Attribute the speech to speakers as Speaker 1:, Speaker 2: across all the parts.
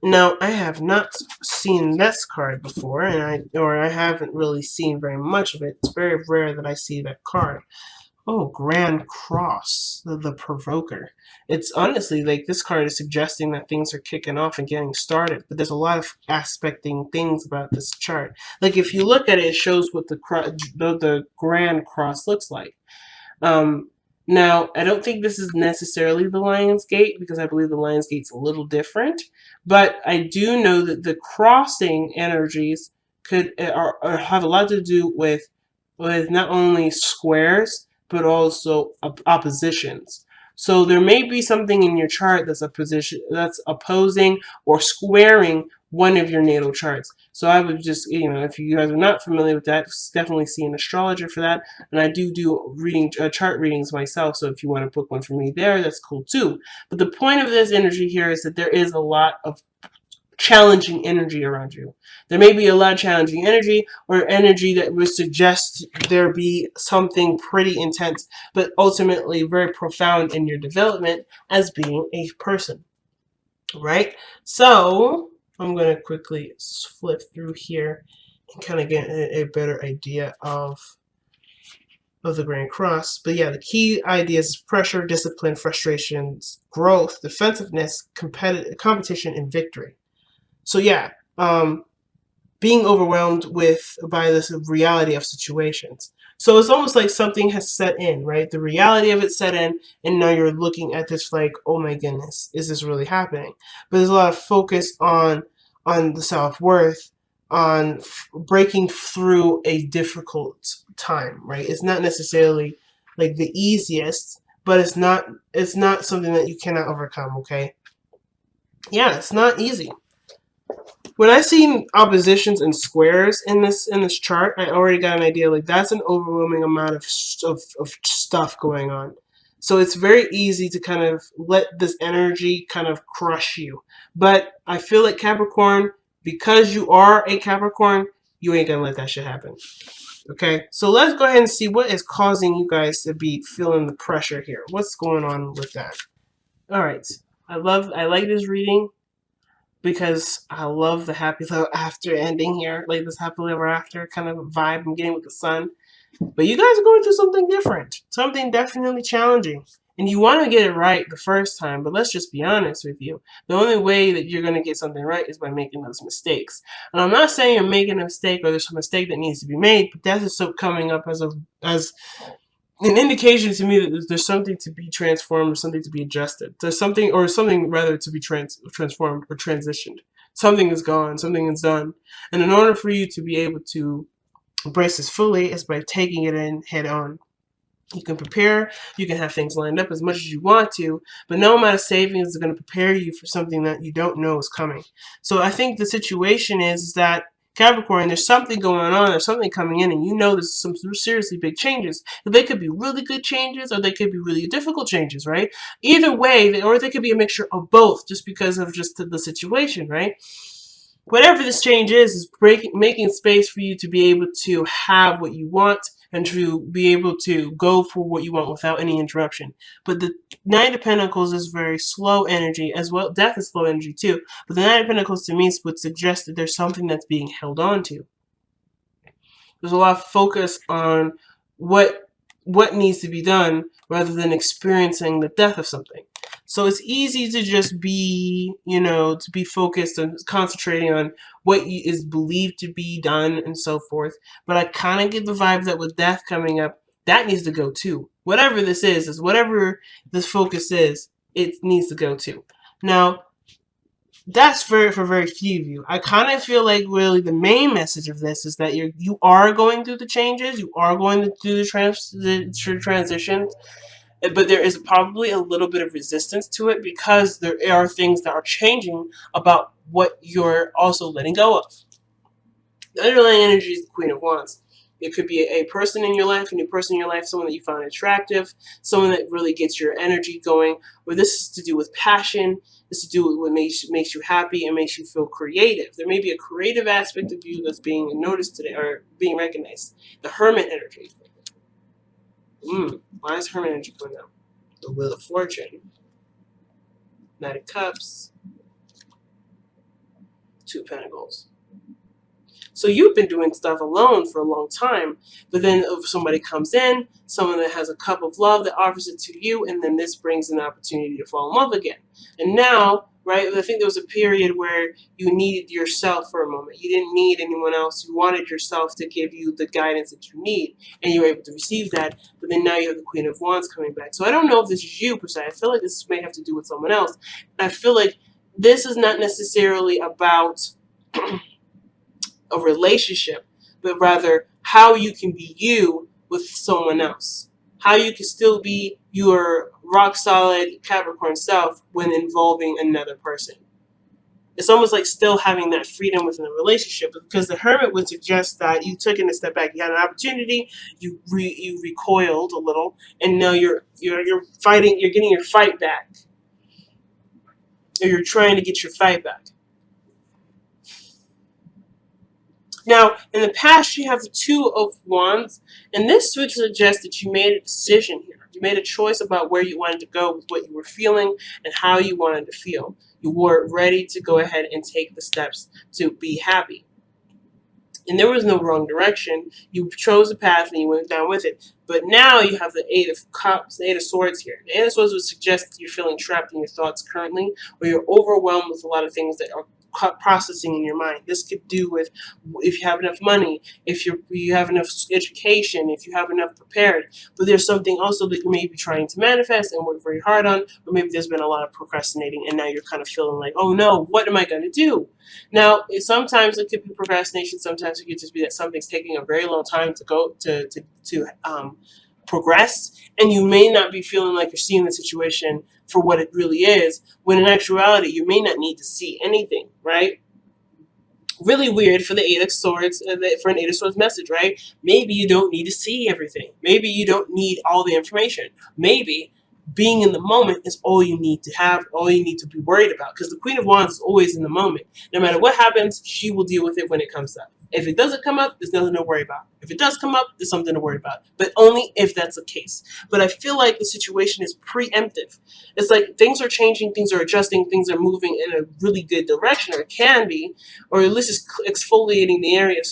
Speaker 1: Now, I have not seen this card before, and I haven't really seen very much of it. It's very rare that I see that card. Oh, Grand Cross, the Provoker. It's honestly like this card is suggesting that things are kicking off and getting started, but there's a lot of aspecting things about this chart. Like if you look at it, it shows what the Grand Cross looks like. Um, Now, I don't think this is necessarily the Lion's Gate because I believe the Lion's Gate's a little different, but I do know that the crossing energies have a lot to do with not only squares but also oppositions. So there may be something in your chart that's a position that's opposing or squaring one of your natal charts. So I would just, if you guys are not familiar with that, definitely see an astrologer for that. And I do chart readings myself. So if you want to book one for me there, that's cool too. But the point of this energy here is that there is a lot of challenging energy around you. There may be a lot of challenging energy or energy that would suggest there be something pretty intense, but ultimately very profound in your development as being a person, right? So I'm going to quickly flip through here and kind of get a better idea of the Grand Cross. But yeah, the key ideas is pressure, discipline, frustrations, growth, defensiveness, competition, and victory. So yeah, being overwhelmed by this reality of situations. So it's almost like something has set in, right? The reality of it set in, and now you're looking at this like, oh my goodness, is this really happening? But there's a lot of focus on the self-worth, on breaking through a difficult time, right? It's not necessarily like the easiest, but it's not something that you cannot overcome, okay? Yeah, it's not easy. When I see oppositions and squares in this chart, I already got an idea. Like that's an overwhelming amount of stuff going on. So it's very easy to kind of let this energy kind of crush you. But I feel like Capricorn, because you are a Capricorn, you ain't gonna let that shit happen. Okay, so let's go ahead and see what is causing you guys to be feeling the pressure here. What's going on with that? All right, I like this reading because I love the happy ever after ending here, like this happily ever after kind of vibe I'm getting with the sun. But you guys are going through something different, something definitely challenging. And you want to get it right the first time, but let's just be honest with you. The only way that you're going to get something right is by making those mistakes. And I'm not saying you're making a mistake or there's a mistake that needs to be made, but that's just coming up as an indication to me that there's something to be transformed or something to be adjusted. There's something rather to be transformed or transitioned. Something is gone, something is done. And in order for you to be able to embrace this fully is by taking it in head on. You can prepare, you can have things lined up as much as you want to, but no amount of savings is going to prepare you for something that you don't know is coming. So I think the situation is that Capricorn, there's something going on, there's something coming in, and you know there's some seriously big changes. They could be really good changes, or they could be really difficult changes, right? Either way, or they could be a mixture of both, just because of just the situation, right? Whatever this change is making space for you to be able to have what you want and to be able to go for what you want without any interruption. But the Knight of Pentacles is very slow energy as well. Death is slow energy too. But the Knight of Pentacles to me would suggest that there's something that's being held on to. There's a lot of focus on what needs to be done rather than experiencing the death of something. So it's easy to just be, to be focused and concentrating on what is believed to be done and so forth. But I kind of get the vibe that with death coming up, that needs to go too. Whatever this is whatever this focus is, it needs to go too. Now, that's for very few of you. I kind of feel like really the main message of this is that you are going through the changes, you are going to do the transitions, but there is probably a little bit of resistance to it because there are things that are changing about what you're also letting go of. The underlying energy is the Queen of Wands. It could be a person in your life, a new person in your life, someone that you find attractive, someone that really gets your energy going, or this is to do with passion, this is to do with what makes you happy and makes you feel creative. There may be a creative aspect of you that's being noticed today or being recognized. The Hermit energy. Why is Hermit energy coming out? The Wheel of Fortune. Knight of Cups, Two of Pentacles. So you've been doing stuff alone for a long time, but then if somebody comes in, someone that has a cup of love that offers it to you, and then this brings an opportunity to fall in love again. And now, right, I think there was a period where you needed yourself for a moment. You didn't need anyone else. You wanted yourself to give you the guidance that you need, and you were able to receive that. But then now you have the Queen of Wands coming back. So I don't know if this is you per se. I feel like this may have to do with someone else. I feel like this is not necessarily about a relationship, but rather how you can be you with someone else. How you can still be your rock solid Capricorn self when involving another person. It's almost like still having that freedom within the relationship, because the Hermit would suggest that you took in a step back. You had an opportunity, you recoiled a little, and now you're fighting. You're getting your fight back, or you're trying to get your fight back. Now, in the past, you have the Two of Wands, and this would suggest that you made a decision here. You made a choice about where you wanted to go with what you were feeling and how you wanted to feel. You were ready to go ahead and take the steps to be happy. And there was no wrong direction. You chose a path and you went down with it. But now you have the Eight of Cups, the Eight of Swords here. The Eight of Swords would suggest that you're feeling trapped in your thoughts currently, or you're overwhelmed with a lot of things that are processing in your mind. This could do with if you have enough money, if you have enough education, if you have enough prepared. But there's something also that you may be trying to manifest and work very hard on, or maybe there's been a lot of procrastinating and now you're kind of feeling like, oh no, what am I going to do? Now, sometimes it could be procrastination. Sometimes it could just be that something's taking a very long time to go to progress, and you may not be feeling like you're seeing the situation for what it really is, when in actuality you may not need to see anything, right? Really weird for the Eight of Swords, for an Eight of Swords message, right? Maybe you don't need to see everything. Maybe you don't need all the information. Maybe being in the moment is all you need to have, all you need to be worried about, because the Queen of Wands is always in the moment. No matter what happens, she will deal with it when it comes up. If it doesn't come up, there's nothing to worry about. If it does come up, there's something to worry about. But only if that's the case. But I feel like the situation is preemptive. It's like things are changing, things are adjusting, things are moving in a really good direction, or it can be, or at least it's exfoliating the area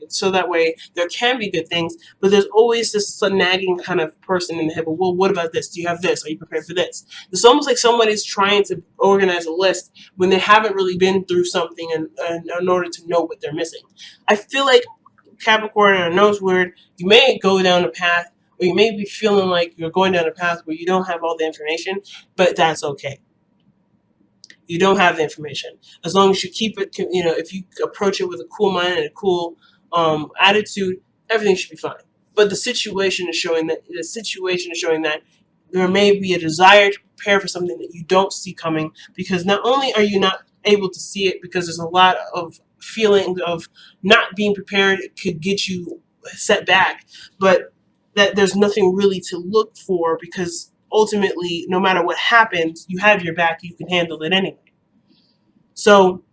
Speaker 1: so that way there can be good things. But there's always this nagging kind of person in the head. Well, what about this? Do you have this? Are you prepared for this? It's almost like somebody's trying to organize a list when they haven't really been through something in order to know what they're missing. I feel like Capricorn, and I know it's weird, you may go down a path, or you may be feeling like you're going down a path where you don't have all the information, but that's okay. You don't have the information. As long as you keep it, if you approach it with a cool mind and a cool attitude, everything should be fine. But the situation is showing that there may be a desire to prepare for something that you don't see coming, because not only are you not able to see it because there's a lot of feeling of not being prepared, it could get you set back, but that there's nothing really to look for, because ultimately, no matter what happens, you have your back, you can handle it anyway. So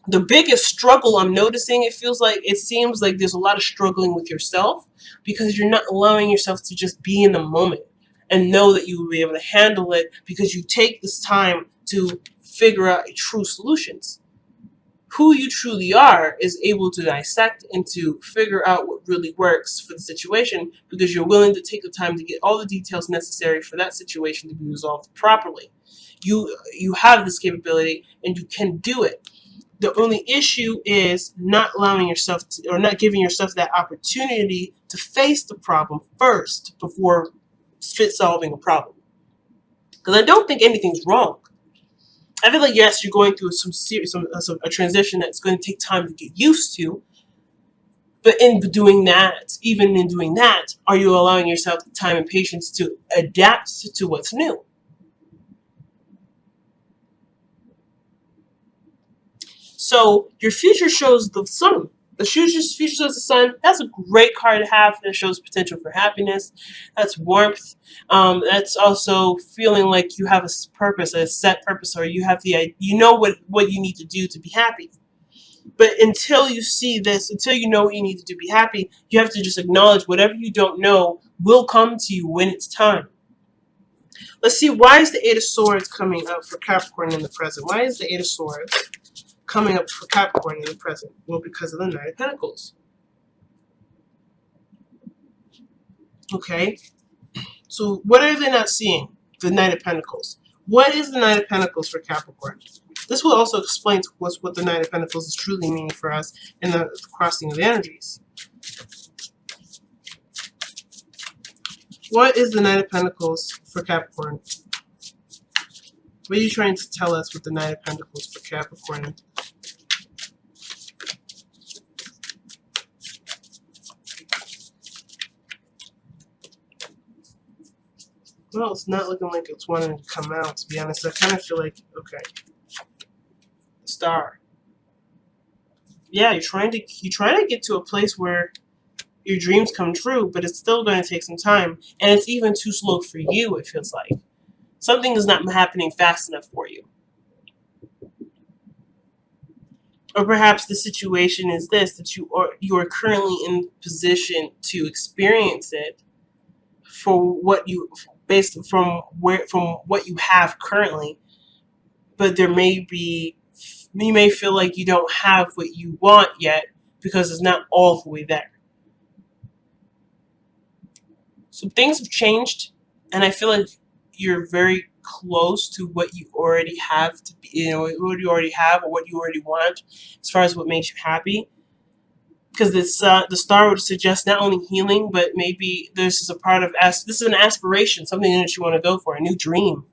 Speaker 1: the biggest struggle I'm noticing, it seems like there's a lot of struggling with yourself, because you're not allowing yourself to just be in the moment and know that you will be able to handle it, because you take this time to figure out true solutions. Who you truly are is able to dissect and to figure out what really works for the situation, because you're willing to take the time to get all the details necessary for that situation to be resolved properly. You have this capability and you can do it. The only issue is not allowing yourself to, or not giving yourself that opportunity to face the problem first before solving a problem. Because I don't think anything's wrong. I feel like, yes, you're going through a transition that's going to take time to get used to. But even in doing that, are you allowing yourself the time and patience to adapt to what's new? So your future shows the sun. The future shows the sun. That's a great card to have. That shows potential for happiness. That's warmth. That's also feeling like you have a purpose, a set purpose, or you know what you need to do to be happy. But until you see this, until you know what you need to do to be happy, you have to just acknowledge whatever you don't know will come to you when it's time. Let's see, why is the Eight of Swords coming up for Capricorn in the present? Why is the Eight of Swords coming up for Capricorn in the present? Well, because of the Knight of Pentacles. Okay, so what are they not seeing? The Knight of Pentacles. What is the Knight of Pentacles for Capricorn? This will also explain to us what the Knight of Pentacles is truly meaning for us in the crossing of the energies. What is the Knight of Pentacles for Capricorn? What are you trying to tell us with the Knight of Pentacles for Capricorn? Well, it's not looking like it's wanting to come out, to be honest. I kind of feel like, okay, Star. Yeah, you're trying to get to a place where your dreams come true, but it's still going to take some time, and it's even too slow for you. It feels like something is not happening fast enough for you, or perhaps the situation is this: that you are currently in position to experience it for what you based from what you have currently, but there may be you may feel like you don't have what you want yet because it's not all the way there. So things have changed, and I feel like you're very close to what you already have to be, what you already have or what you already want as far as what makes you happy. Because the star would suggest not only healing, but maybe this is a part of this is an aspiration, something that you want to go for, a new dream.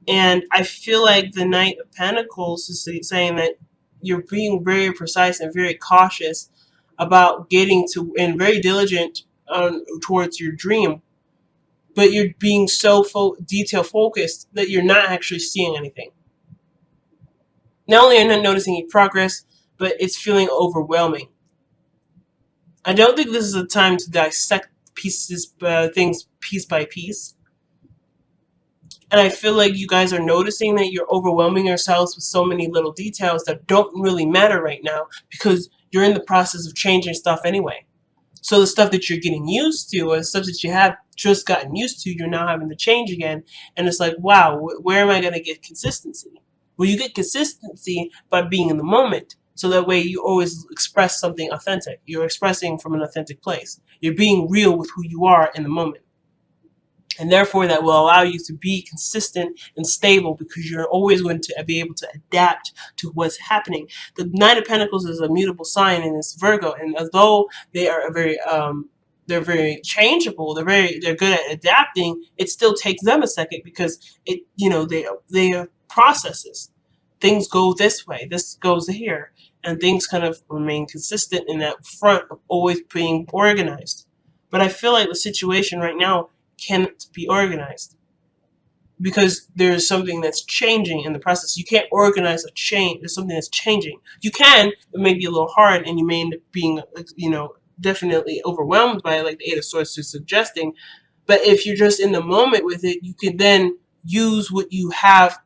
Speaker 1: And I feel like the Knight of Pentacles is saying that you're being very precise and very cautious about getting to, and very diligent towards your dream, but you're being so detail focused that you're not actually seeing anything. Not only are you not noticing any progress, but it's feeling overwhelming. I don't think this is a time to dissect things piece by piece. And I feel like you guys are noticing that you're overwhelming yourselves with so many little details that don't really matter right now because you're in the process of changing stuff anyway. So the stuff that you're getting used to, or stuff that you have just gotten used to, you're now having to change again. And it's like, wow, where am I going to get consistency? Well, you get consistency by being in the moment. So that way you always express something authentic. You're expressing from an authentic place. You're being real with who you are in the moment. And therefore, that will allow you to be consistent and stable because you're always going to be able to adapt to what's happening. The Knight of Pentacles is a mutable sign, and it's Virgo. And although they are they're very changeable, they're good at adapting. It still takes them a second because they are processes. Things go this way, this goes here, and things kind of remain consistent in that front of always being organized. But I feel like the situation right now can't be organized because there's something that's changing in the process. You can't organize a change. There's something that's changing. You can, it may be a little hard, and you may end up being, definitely overwhelmed by it, like the Eight of Swords is suggesting. But if you're just in the moment with it, you can then use what you have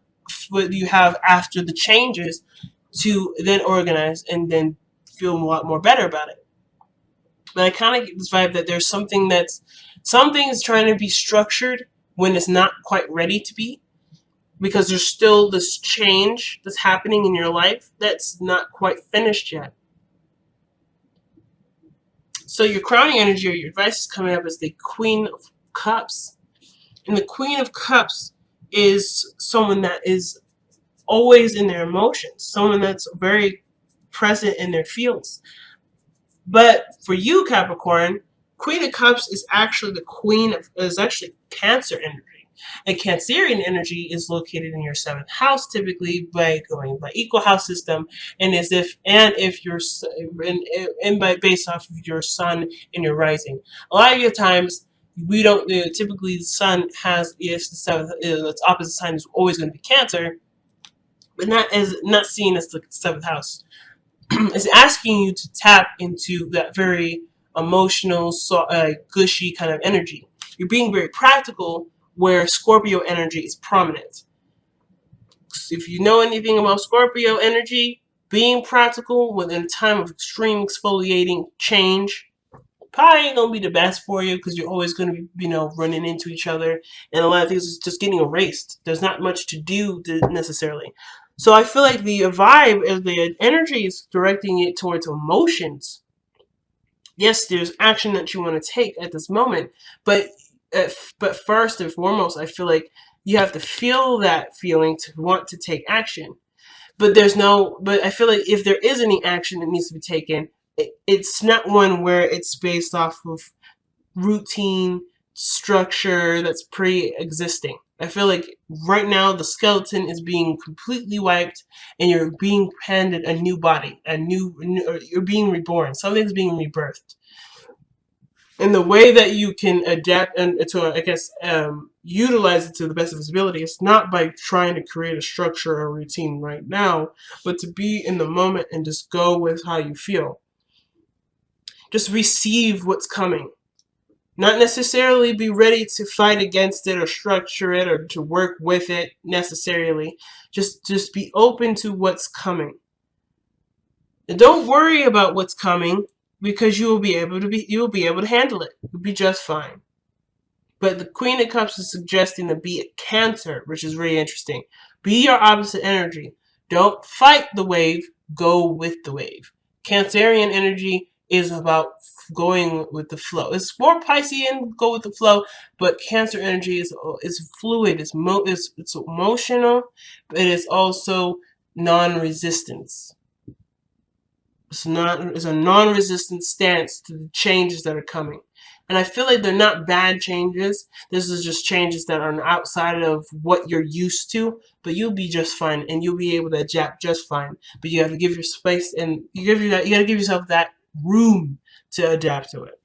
Speaker 1: after the changes to then organize and then feel a lot more better about it. But I kind of get this vibe that there's something is trying to be structured when it's not quite ready to be, because there's still this change that's happening in your life that's not quite finished yet. So your crowning energy or your advice is coming up as the Queen of Cups. And the Queen of Cups is someone that is always in their emotions, someone that's very present in their feels. But for you, Capricorn, Queen of Cups is actually actually Cancer energy. And Cancerian energy is located in your 7th house, typically by going by equal house system, and if you're based off of your sun and your rising. A lot of your times we don't typically the sun has the 7th, its opposite sign is always going to be Cancer, but not seen as the 7th house. It's asking you to tap into that very emotional, gushy kind of energy. You're being very practical, where Scorpio energy is prominent. If you know anything about Scorpio energy, being practical within a time of extreme exfoliating change, probably ain't gonna be the best for you because you're always gonna be, running into each other, and a lot of things is just getting erased. There's not much to do necessarily. So I feel like the vibe is the energy is directing it towards emotions. Yes, there's action that you want to take at this moment, but but first and foremost, I feel like you have to feel that feeling to want to take action. But I feel like if there is any action that needs to be taken, it's not one where it's based off of routine structure that's pre-existing. I feel like right now the skeleton is being completely wiped, and you're being handed a new body, you're being reborn. Something's being rebirthed, and the way that you can adapt and to, I guess, utilize it to the best of its ability is not by trying to create a structure or routine right now, but to be in the moment and just go with how you feel. Just receive what's coming. Not necessarily be ready to fight against it or structure it or to work with it necessarily. Just be open to what's coming. And don't worry about what's coming, because you will be able to handle it. You'll be just fine. But the Queen of Cups is suggesting to be a Cancer, which is really interesting. Be your opposite energy. Don't fight the wave, go with the wave. Cancerian energy is about going with the flow. It's more Piscean, go with the flow, but Cancer energy is fluid, it's emotional, but it is also non-resistance. It's a non-resistant stance to the changes that are coming. And I feel like they're not bad changes. This is just changes that are outside of what you're used to, but you'll be just fine and you'll be able to adapt just fine. But you have to give your space, and you gotta give yourself that room to adapt to it.